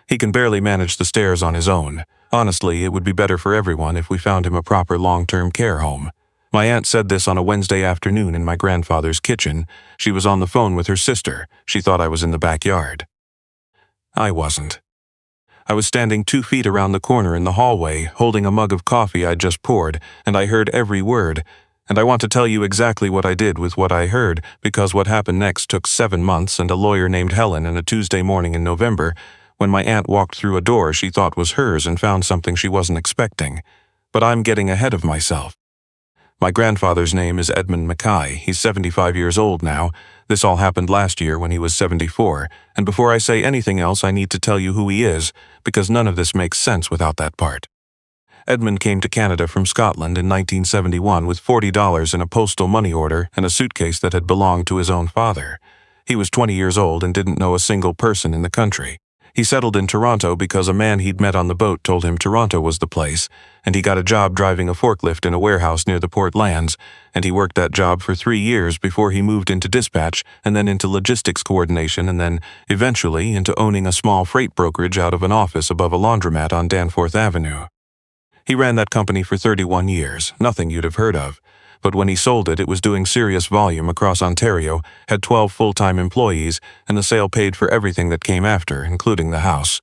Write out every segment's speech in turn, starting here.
He can barely manage the stairs on his own. Honestly, it would be better for everyone if we found him a proper long-term care home. My aunt said this on a Wednesday afternoon in my grandfather's kitchen. She was on the phone with her sister. She thought I was in the backyard. I wasn't. I was standing 2 feet around the corner in the hallway, holding a mug of coffee I'd just poured, and I heard every word. And I want to tell you exactly what I did with what I heard, because what happened next took 7 months and a lawyer named Helen and a Tuesday morning in November, when my aunt walked through a door she thought was hers and found something she wasn't expecting. But I'm getting ahead of myself. My grandfather's name is Edmund Mackay. He's 75 years old now. This all happened last year when he was 74, and before I say anything else I need to tell you who he is, because none of this makes sense without that part. Edmund came to Canada from Scotland in 1971 with $40 in a postal money order and a suitcase that had belonged to his own father. He was 20 years old and didn't know a single person in the country. He settled in Toronto because a man he'd met on the boat told him Toronto was the place, and he got a job driving a forklift in a warehouse near the Port Lands, and he worked that job for 3 years before he moved into dispatch and then into logistics coordination and then, eventually, into owning a small freight brokerage out of an office above a laundromat on Danforth Avenue. He ran that company for 31 years, nothing you'd have heard of. But when he sold it, it was doing serious volume across Ontario, had 12 full-time employees, and the sale paid for everything that came after, including the house.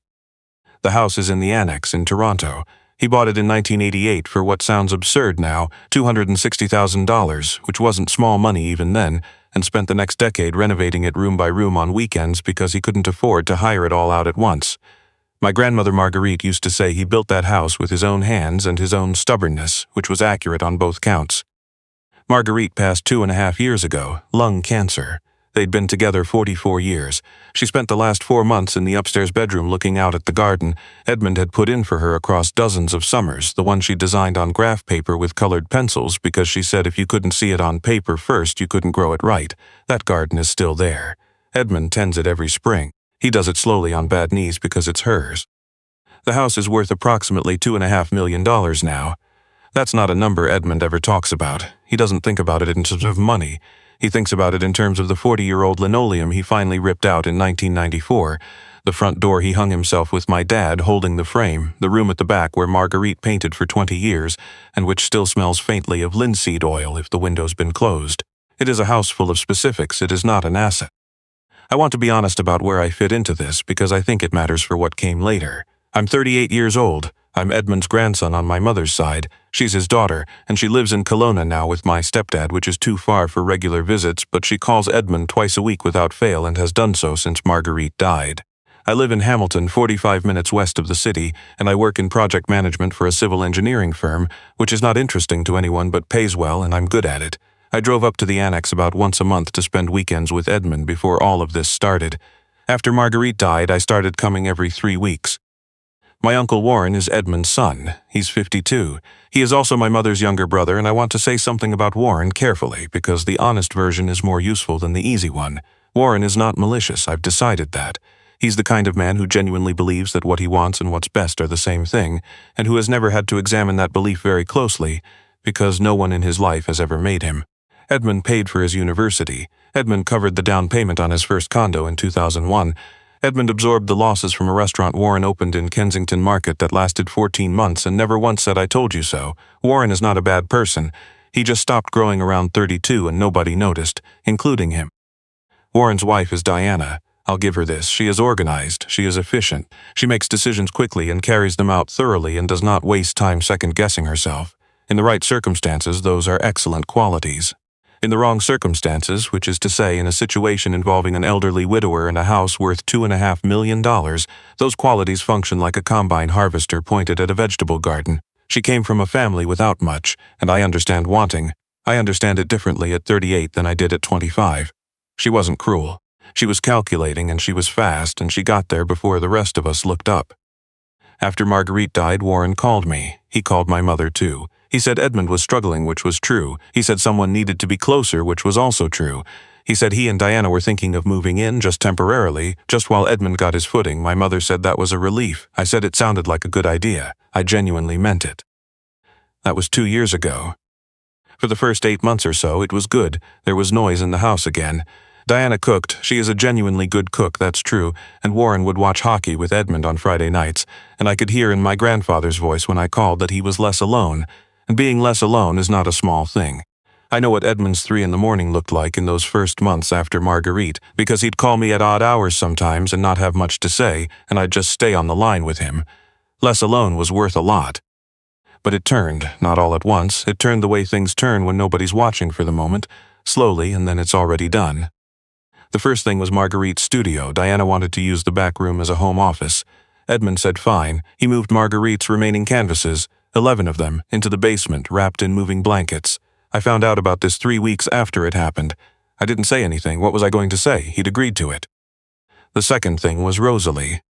The house is in the Annex in Toronto. He bought it in 1988 for what sounds absurd now, $260,000, which wasn't small money even then, and spent the next decade renovating it room by room on weekends because he couldn't afford to hire it all out at once. My grandmother Marguerite used to say he built that house with his own hands and his own stubbornness, which was accurate on both counts. Marguerite passed 2.5 years ago, lung cancer. They'd been together 44 years. She spent the last 4 months in the upstairs bedroom looking out at the garden Edmund had put in for her across dozens of summers, the one she designed on graph paper with colored pencils because she said if you couldn't see it on paper first, you couldn't grow it right. That garden is still there. Edmund tends it every spring. He does it slowly on bad knees because it's hers. The house is worth approximately $2.5 million now. That's not a number Edmund ever talks about. He doesn't think about it in terms of money. He thinks about it in terms of the 40-year-old linoleum he finally ripped out in 1994, the front door he hung himself with my dad holding the frame, the room at the back where Marguerite painted for 20 years, and which still smells faintly of linseed oil if the window's been closed. It is a house full of specifics. It is not an asset. I want to be honest about where I fit into this because I think it matters for what came later. I'm 38 years old. I'm Edmund's grandson on my mother's side. She's his daughter, and she lives in Kelowna now with my stepdad, which is too far for regular visits, but she calls Edmund twice a week without fail and has done so since Marguerite died. I live in Hamilton, 45 minutes west of the city, and I work in project management for a civil engineering firm, which is not interesting to anyone but pays well, and I'm good at it. I drove up to the Annex about once a month to spend weekends with Edmund before all of this started. After Marguerite died, I started coming every 3 weeks. My Uncle Warren is Edmund's son. He's 52. He is also my mother's younger brother, and I want to say something about Warren carefully, because the honest version is more useful than the easy one. Warren is not malicious, I've decided that. He's the kind of man who genuinely believes that what he wants and what's best are the same thing, and who has never had to examine that belief very closely, because no one in his life has ever made him. Edmund paid for his university. Edmund covered the down payment on his first condo in 2001. Edmund absorbed the losses from a restaurant Warren opened in Kensington Market that lasted 14 months and never once said I told you so. Warren is not a bad person. He just stopped growing around 32 and nobody noticed, including him. Warren's wife is Diana. I'll give her this. She is organized. She is efficient. She makes decisions quickly and carries them out thoroughly and does not waste time second-guessing herself. In the right circumstances, those are excellent qualities. In the wrong circumstances, which is to say in a situation involving an elderly widower and a house worth $2.5 million, those qualities function like a combine harvester pointed at a vegetable garden. She came from a family without much, and I understand wanting. I understand it differently at 38 than I did at 25. She wasn't cruel. She was calculating and she was fast, and she got there before the rest of us looked up. After Marguerite died, Warren called me. He called my mother too. He said Edmund was struggling, which was true. He said someone needed to be closer, which was also true. He said he and Diana were thinking of moving in, just temporarily, just while Edmund got his footing. My mother said that was a relief. I said it sounded like a good idea. I genuinely meant it. That was 2 years ago. For the first 8 months or so, it was good. There was noise in the house again. Diana cooked. She is a genuinely good cook, that's true, and Warren would watch hockey with Edmund on Friday nights, and I could hear in my grandfather's voice when I called that he was less alone, and being less alone is not a small thing. I know what Edmund's 3 in the morning looked like in those first months after Marguerite, because he'd call me at odd hours sometimes and not have much to say, and I'd just stay on the line with him. Less alone was worth a lot. But it turned, not all at once. It turned the way things turn when nobody's watching for the moment, slowly, and then it's already done. The first thing was Marguerite's studio. Diana wanted to use the back room as a home office. Edmund said fine. He moved Marguerite's remaining canvases, 11 of them, into the basement, wrapped in moving blankets. I found out about this 3 weeks after it happened. I didn't say anything. What was I going to say? He'd agreed to it. The second thing was Rosalie.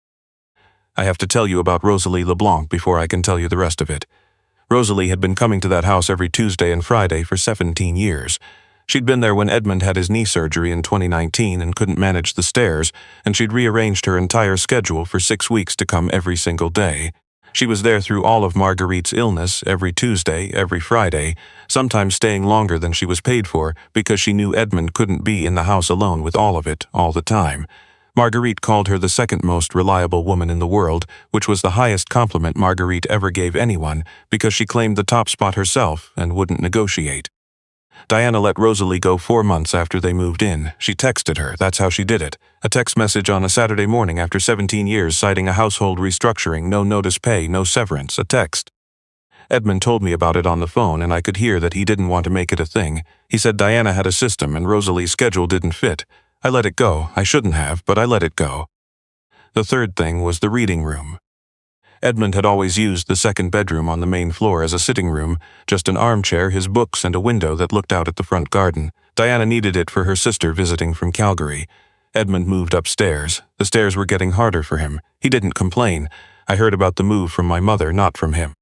I have to tell you about Rosalie LeBlanc before I can tell you the rest of it. Rosalie had been coming to that house every Tuesday and Friday for 17 years. She'd been there when Edmund had his knee surgery in 2019 and couldn't manage the stairs, and she'd rearranged her entire schedule for 6 weeks to come every single day. She was there through all of Marguerite's illness, every Tuesday, every Friday, sometimes staying longer than she was paid for because she knew Edmund couldn't be in the house alone with all of it, all the time. Marguerite called her the second most reliable woman in the world, which was the highest compliment Marguerite ever gave anyone, because she claimed the top spot herself and wouldn't negotiate. Diana let Rosalie go 4 months after they moved in. She texted her. That's how she did it. A text message on a Saturday morning after 17 years citing a household restructuring, no notice pay, no severance, a text. Edmund told me about it on the phone, and I could hear that he didn't want to make it a thing. He said Diana had a system and Rosalie's schedule didn't fit. I let it go. I shouldn't have, but I let it go. The third thing was the reading room. Edmund had always used the second bedroom on the main floor as a sitting room, just an armchair, his books, and a window that looked out at the front garden. Diana needed it for her sister visiting from Calgary. Edmund moved upstairs. The stairs were getting harder for him. He didn't complain. I heard about the move from my mother, not from him.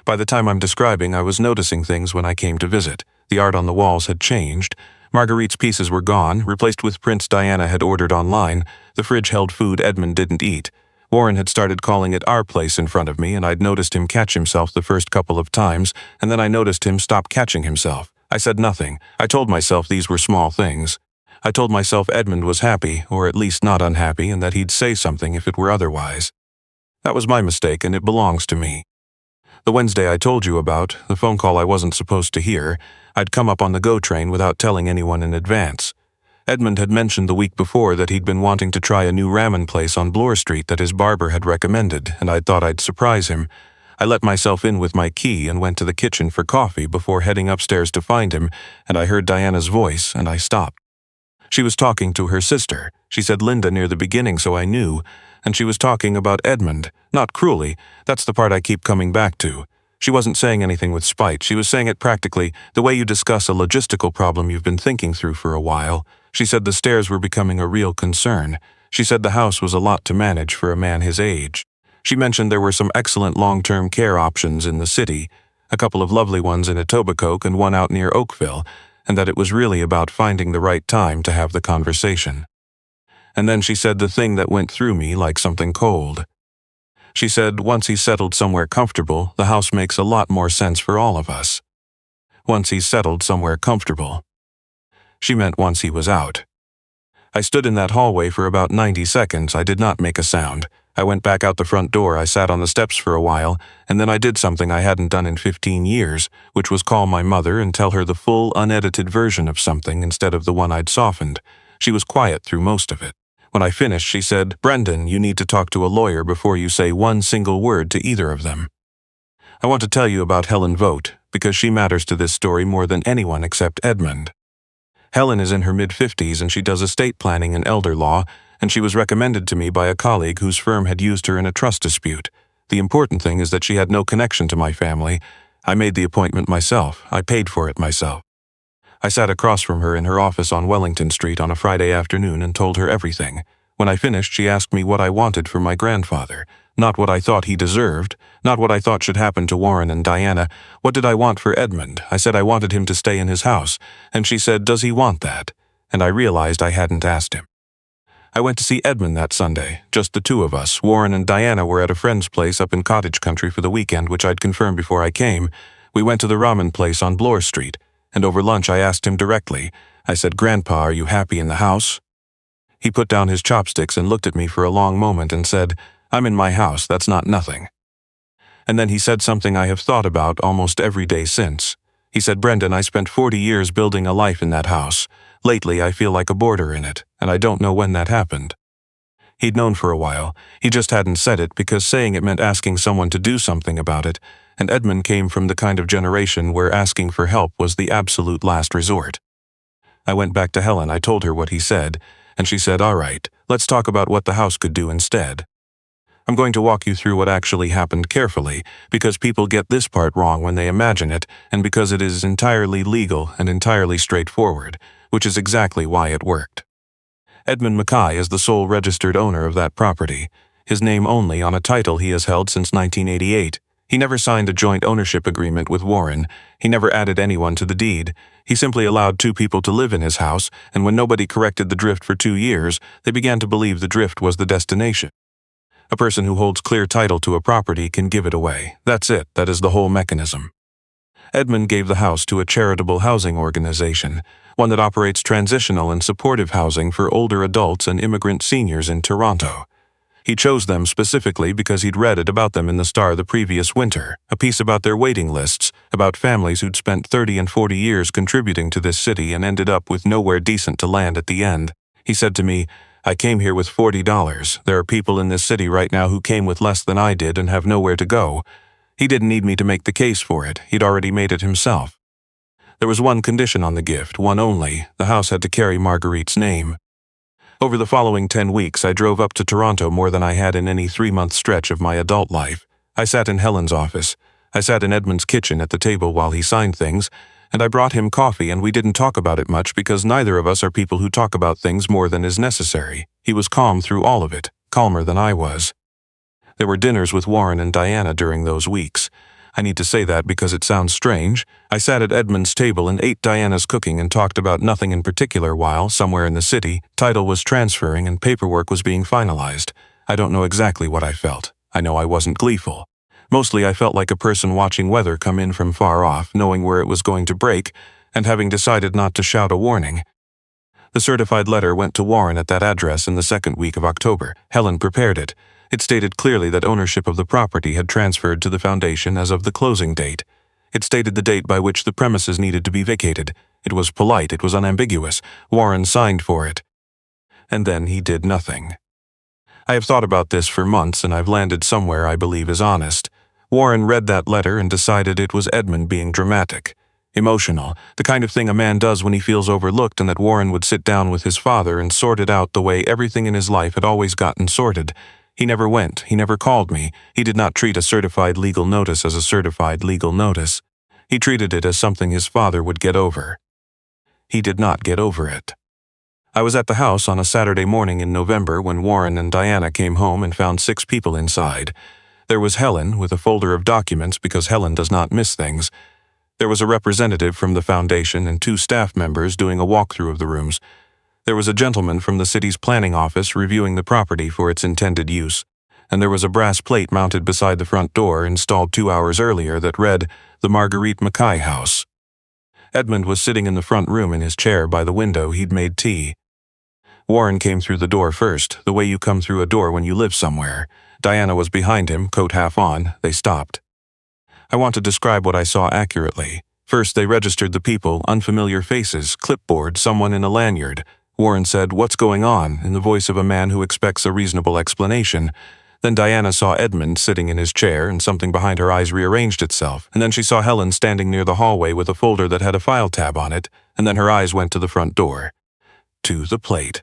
By the time I'm describing, I was noticing things when I came to visit. The art on the walls had changed. Marguerite's pieces were gone, replaced with prints Diana had ordered online. The fridge held food Edmund didn't eat. Warren had started calling it our place in front of me, and I'd noticed him catch himself the first couple of times, and then I noticed him stop catching himself. I said nothing. I told myself these were small things. I told myself Edmund was happy, or at least not unhappy, and that he'd say something if it were otherwise. That was my mistake, and it belongs to me. The Wednesday I told you about, the phone call I wasn't supposed to hear, I'd come up on the GO train without telling anyone in advance. Edmund had mentioned the week before that he'd been wanting to try a new ramen place on Bloor Street that his barber had recommended, and I thought I'd surprise him. I let myself in with my key and went to the kitchen for coffee before heading upstairs to find him, and I heard Diana's voice, and I stopped. She was talking to her sister. She said Linda near the beginning, so I knew, and she was talking about Edmund, not cruelly. That's the part I keep coming back to. She wasn't saying anything with spite. She was saying it practically, the way you discuss a logistical problem you've been thinking through for a while. She said the stairs were becoming a real concern. She said the house was a lot to manage for a man his age. She mentioned there were some excellent long-term care options in the city, a couple of lovely ones in Etobicoke and one out near Oakville, and that it was really about finding the right time to have the conversation. And then she said the thing that went through me like something cold. She said once he's settled somewhere comfortable, the house makes a lot more sense for all of us. Once he's settled somewhere comfortable. She meant once he was out. I stood in that hallway for about 90 seconds. I did not make a sound. I went back out the front door. I sat on the steps for a while, and then I did something I hadn't done in 15 years, which was call my mother and tell her the full, unedited version of something instead of the one I'd softened. She was quiet through most of it. When I finished, she said, "Brendan, you need to talk to a lawyer before you say one single word to either of them." I want to tell you about Helen Vogt, because she matters to this story more than anyone except Edmund. Helen is in her mid-50s and she does estate planning and elder law, and she was recommended to me by a colleague whose firm had used her in a trust dispute. The important thing is that she had no connection to my family. I made the appointment myself. I paid for it myself. I sat across from her in her office on Wellington Street on a Friday afternoon and told her everything. When I finished, she asked me what I wanted for my grandfather. Not what I thought he deserved, not what I thought should happen to Warren and Diana. What did I want for Edmund? I said I wanted him to stay in his house, and she said, "Does he want that?" And I realized I hadn't asked him. I went to see Edmund that Sunday, just the two of us. Warren and Diana were at a friend's place up in cottage country for the weekend, which I'd confirmed before I came. We went to the ramen place on Bloor Street, and over lunch I asked him directly. I said, "Grandpa, are you happy in the house?" He put down his chopsticks and looked at me for a long moment and said, "I'm in my house, that's not nothing." And then he said something I have thought about almost every day since. He said, "Brendan, I spent 40 years building a life in that house. Lately, I feel like a boarder in it, and I don't know when that happened." He'd known for a while, he just hadn't said it because saying it meant asking someone to do something about it, and Edmund came from the kind of generation where asking for help was the absolute last resort. I went back to Helen, I told her what he said, and she said, "All right, let's talk about what the house could do instead." I'm going to walk you through what actually happened carefully, because people get this part wrong when they imagine it, and because it is entirely legal and entirely straightforward, which is exactly why it worked. Edmund Mackay is the sole registered owner of that property, his name only on a title he has held since 1988. He never signed a joint ownership agreement with Warren, he never added anyone to the deed, he simply allowed 2 people to live in his house, and when nobody corrected the drift for 2 years, they began to believe the drift was the destination. A person who holds clear title to a property can give it away. That's it, that is the whole mechanism. Edmund gave the house to a charitable housing organization, one that operates transitional and supportive housing for older adults and immigrant seniors in Toronto. He chose them specifically because he'd read it about them in the Star the previous winter, a piece about their waiting lists, about families who'd spent 30 and 40 years contributing to this city and ended up with nowhere decent to land at the end. He said to me, "I came here with $40. There are people in this city right now who came with less than I did and have nowhere to go." He didn't need me to make the case for it, he'd already made it himself. There was one condition on the gift, one only: the house had to carry Marguerite's name. Over the following 10 weeks, I drove up to Toronto more than I had in any 3-month stretch of my adult life. I sat in Helen's office. I sat in Edmund's kitchen at the table while he signed things, and I brought him coffee, and we didn't talk about it much because neither of us are people who talk about things more than is necessary. He was calm through all of it, calmer than I was. There were dinners with Warren and Diana during those weeks. I need to say that because it sounds strange. I sat at Edmund's table and ate Diana's cooking and talked about nothing in particular while, somewhere in the city, title was transferring and paperwork was being finalized. I don't know exactly what I felt. I know I wasn't gleeful. Mostly I felt like a person watching weather come in from far off, knowing where it was going to break, and having decided not to shout a warning. The certified letter went to Warren at that address in the 2nd week of October. Helen prepared it. It stated clearly that ownership of the property had transferred to the foundation as of the closing date. It stated the date by which the premises needed to be vacated. It was polite, it was unambiguous. Warren signed for it. And then he did nothing. I have thought about this for months, and I've landed somewhere I believe is honest. Warren read that letter and decided it was Edmund being dramatic. Emotional, the kind of thing a man does when he feels overlooked, and that Warren would sit down with his father and sort it out the way everything in his life had always gotten sorted. He never went, he never called me, he did not treat a certified legal notice as a certified legal notice. He treated it as something his father would get over. He did not get over it. I was at the house on a Saturday morning in November when Warren and Diana came home and found 6 people inside. There was Helen with a folder of documents because Helen does not miss things. There was a representative from the foundation and 2 staff members doing a walkthrough of the rooms. There was a gentleman from the city's planning office reviewing the property for its intended use, and there was a brass plate mounted beside the front door installed 2 hours earlier that read, "The Marguerite Mackay House." Edmund was sitting in the front room in his chair by the window. He'd made tea. Warren came through the door first, the way you come through a door when you live somewhere. Diana was behind him, coat half on. They stopped. I want to describe what I saw accurately. First, they registered the people, unfamiliar faces, clipboard, someone in a lanyard. Warren said, "What's going on?" in the voice of a man who expects a reasonable explanation. Then Diana saw Edmund sitting in his chair, and something behind her eyes rearranged itself. And then she saw Helen standing near the hallway with a folder that had a file tab on it, and then her eyes went to the front door. To the plate.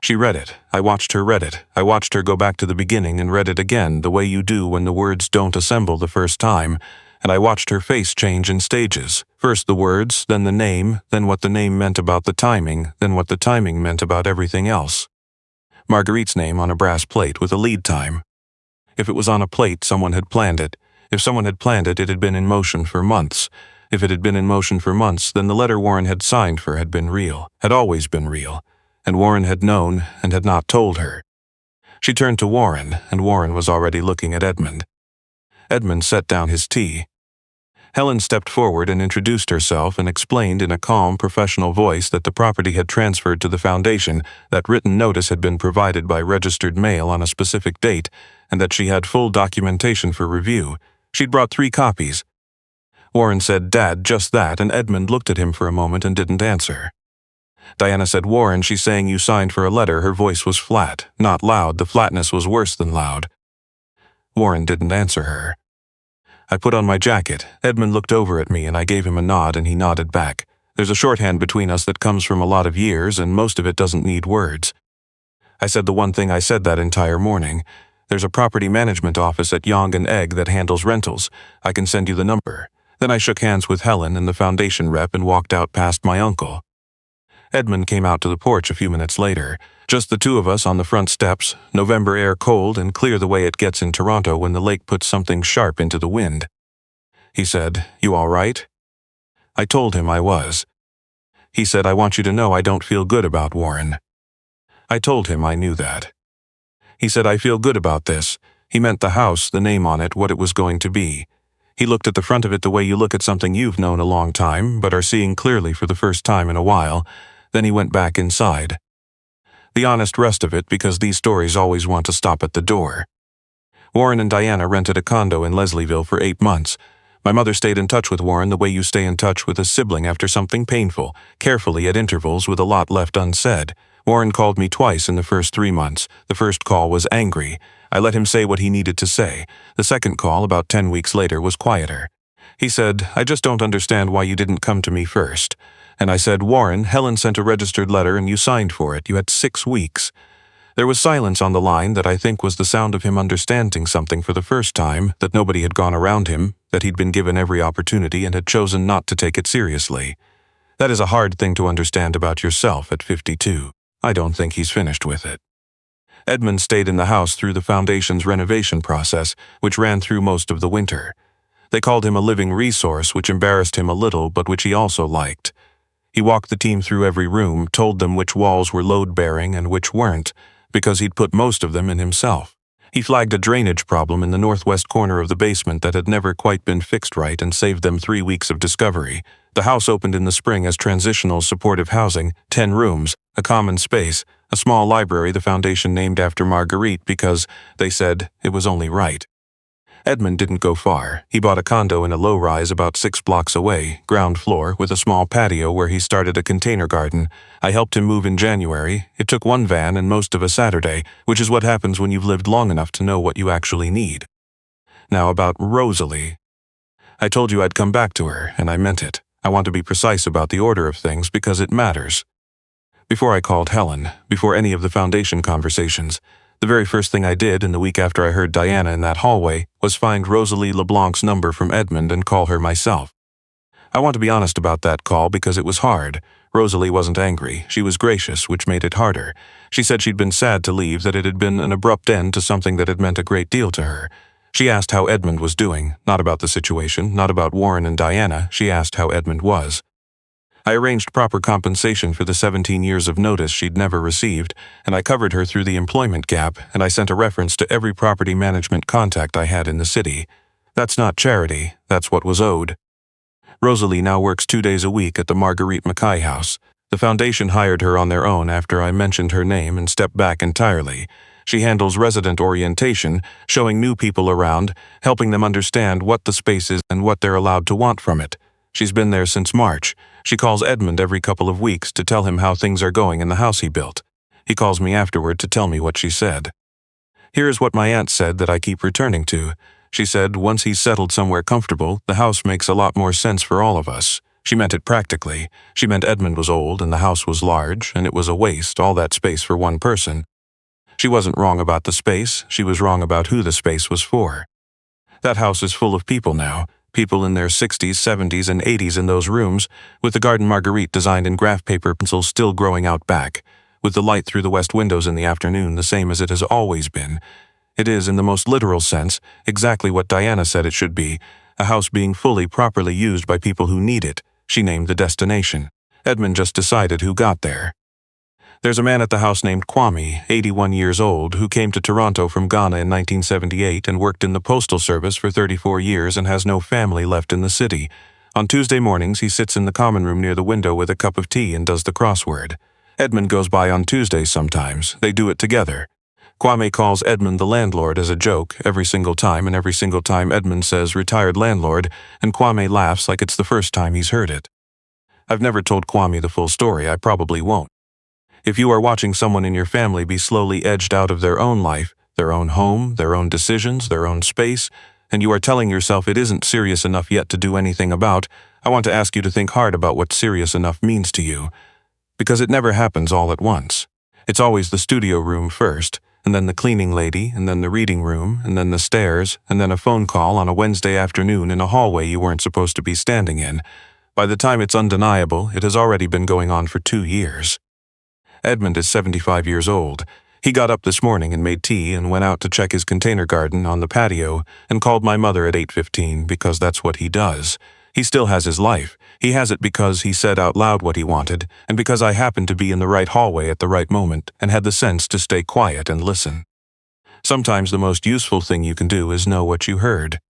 She read it. I watched her read it. I watched her go back to the beginning and read it again, the way you do when the words don't assemble the first time. And I watched her face change in stages. First the words, then the name, then what the name meant about the timing, then what the timing meant about everything else. Marguerite's name on a brass plate with a lead time. If it was on a plate, someone had planned it. If someone had planned it, it had been in motion for months. If it had been in motion for months, then the letter Warren had signed for had been real, had always been real, and Warren had known and had not told her. She turned to Warren, and Warren was already looking at Edmund. Edmund set down his tea. Helen stepped forward and introduced herself and explained in a calm, professional voice that the property had transferred to the foundation, that written notice had been provided by registered mail on a specific date, and that she had full documentation for review. She'd brought 3 copies. Warren said, "Dad, just that," and Edmund looked at him for a moment and didn't answer. Diana said, "Warren, she's saying you signed for a letter." Her voice was flat, not loud. The flatness was worse than loud. Warren didn't answer her. I put on my jacket. Edmund looked over at me and I gave him a nod and he nodded back. There's a shorthand between us that comes from a lot of years and most of it doesn't need words. I said the one thing I said that entire morning. There's a property management office at Yong and Egg that handles rentals. I can send you the number. Then I shook hands with Helen and the foundation rep and walked out past my uncle. Edmund came out to the porch a few minutes later. Just the 2 of us on the front steps, November air cold and clear the way it gets in Toronto when the lake puts something sharp into the wind. He said, "You all right?" I told him I was. He said, "I want you to know I don't feel good about Warren." I told him I knew that. He said, "I feel good about this." He meant the house, the name on it, what it was going to be. He looked at the front of it the way you look at something you've known a long time, but are seeing clearly for the first time in a while. Then he went back inside. The honest rest of it, because these stories always want to stop at the door. Warren and Diana rented a condo in Leslieville for 8 months. My mother stayed in touch with Warren the way you stay in touch with a sibling after something painful, carefully at intervals with a lot left unsaid. Warren called me twice in the first 3 months. The first call was angry. I let him say what he needed to say. The second call, about 10 weeks later, was quieter. He said, "I just don't understand why you didn't come to me first." And I said, "Warren, Helen sent a registered letter and you signed for it. You had 6 weeks. There was silence on the line that I think was the sound of him understanding something for the first time, that nobody had gone around him, that he'd been given every opportunity and had chosen not to take it seriously. That is a hard thing to understand about yourself at 52. I don't think he's finished with it. Edmund stayed in the house through the foundation's renovation process, which ran through most of the winter. They called him a living resource, which embarrassed him a little, but which he also liked. He walked the team through every room, told them which walls were load-bearing and which weren't, because he'd put most of them in himself. He flagged a drainage problem in the northwest corner of the basement that had never quite been fixed right and saved them 3 weeks of discovery. The house opened in the spring as transitional supportive housing, 10 rooms, a common space, a small library the foundation named after Marguerite because, they said, it was only right. Edmund didn't go far. He bought a condo in a low-rise about 6 blocks away, ground floor, with a small patio where he started a container garden. I helped him move in January. It took 1 van and most of a Saturday, which is what happens when you've lived long enough to know what you actually need. Now about Rosalie. I told you I'd come back to her, and I meant it. I want to be precise about the order of things because it matters. Before I called Helen, before any of the foundation conversations, the very first thing I did in the week after I heard Diana in that hallway was find Rosalie LeBlanc's number from Edmund and call her myself. I want to be honest about that call because it was hard. Rosalie wasn't angry. She was gracious, which made it harder. She said she'd been sad to leave, that it had been an abrupt end to something that had meant a great deal to her. She asked how Edmund was doing, not about the situation, not about Warren and Diana. She asked how Edmund was. I arranged proper compensation for the 17 years of notice she'd never received, and I covered her through the employment gap, and I sent a reference to every property management contact I had in the city. That's not charity, that's what was owed. Rosalie now works 2 days a week at the Marguerite Mackay House. The foundation hired her on their own after I mentioned her name and stepped back entirely. She handles resident orientation, showing new people around, helping them understand what the space is and what they're allowed to want from it. She's been there since March. She calls Edmund every couple of weeks to tell him how things are going in the house he built. He calls me afterward to tell me what she said. Here's what my aunt said that I keep returning to. She said, once he's settled somewhere comfortable, the house makes a lot more sense for all of us. She meant it practically. She meant Edmund was old and the house was large, and it was a waste, all that space for one person. She wasn't wrong about the space. She was wrong about who the space was for. That house is full of people now. People in their 60s, 70s, and 80s in those rooms, with the garden Marguerite designed in graph paper pencils still growing out back, with the light through the west windows in the afternoon the same as it has always been. It is, in the most literal sense, exactly what Diana said it should be, a house being fully, properly used by people who need it. She named the destination. Edmund just decided who got there. There's a man at the house named Kwame, 81 years old, who came to Toronto from Ghana in 1978 and worked in the postal service for 34 years and has no family left in the city. On Tuesday mornings, he sits in the common room near the window with a cup of tea and does the crossword. Edmund goes by on Tuesdays sometimes. They do it together. Kwame calls Edmund the landlord as a joke every single time, and every single time Edmund says retired landlord, and Kwame laughs like it's the first time he's heard it. I've never told Kwame the full story. I probably won't. If you are watching someone in your family be slowly edged out of their own life, their own home, their own decisions, their own space, and you are telling yourself it isn't serious enough yet to do anything about, I want to ask you to think hard about what serious enough means to you. Because it never happens all at once. It's always the studio room first, and then the cleaning lady, and then the reading room, and then the stairs, and then a phone call on a Wednesday afternoon in a hallway you weren't supposed to be standing in. By the time it's undeniable, it has already been going on for 2 years. Edmund is 75 years old. He got up this morning and made tea and went out to check his container garden on the patio and called my mother at 8:15 because that's what he does. He still has his life. He has it because he said out loud what he wanted, and because I happened to be in the right hallway at the right moment and had the sense to stay quiet and listen. Sometimes the most useful thing you can do is know what you heard.